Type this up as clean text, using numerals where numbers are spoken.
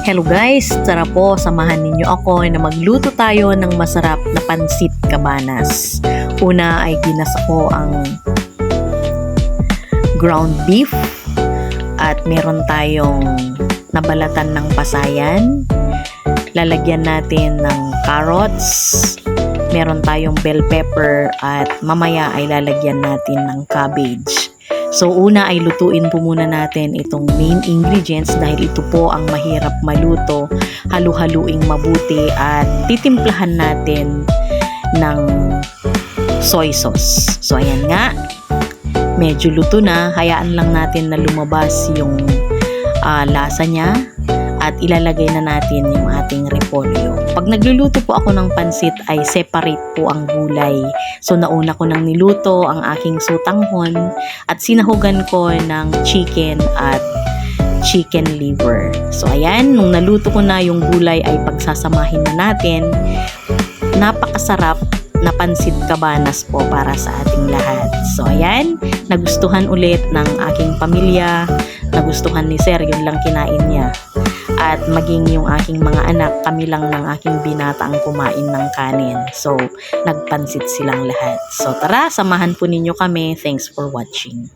Hello guys, tara po samahan ninyo ako na magluto tayo ng masarap na pansit cabanas. Una ay ginasa ko ang ground beef at meron tayong nabalatan ng pasayan. Lalagyan natin ng carrots, meron tayong bell pepper at mamaya ay lalagyan natin ng cabbage. So una ay lutuin po muna natin itong main ingredients dahil ito po ang mahirap maluto. Halu-haluing mabuti at titimplahan natin ng soy sauce. So ayan nga, medyo luto na. Hayaan lang natin na lumabas yung lasa niya at ilalagay na natin yung ating repolyo. Pag nagluluto po ako ng pansit ay separate po ang gulay. So nauna ko nang niluto ang aking sutanghon at sinahugan ko ng chicken at chicken liver. So ayan, nung naluto ko na yung gulay ay pagsasamahin na natin. Napakasarap na pansit cabanas po para sa ating lahat. So ayan, nagustuhan ulit ng aking pamilya, nagustuhan ni Sir, yun lang kinain niya. At maging yung aking mga anak, kami lang ng aking binata ang kumain ng kanin. So, nagpansit silang lahat. So, tara, samahan po ninyo kami. Thanks for watching.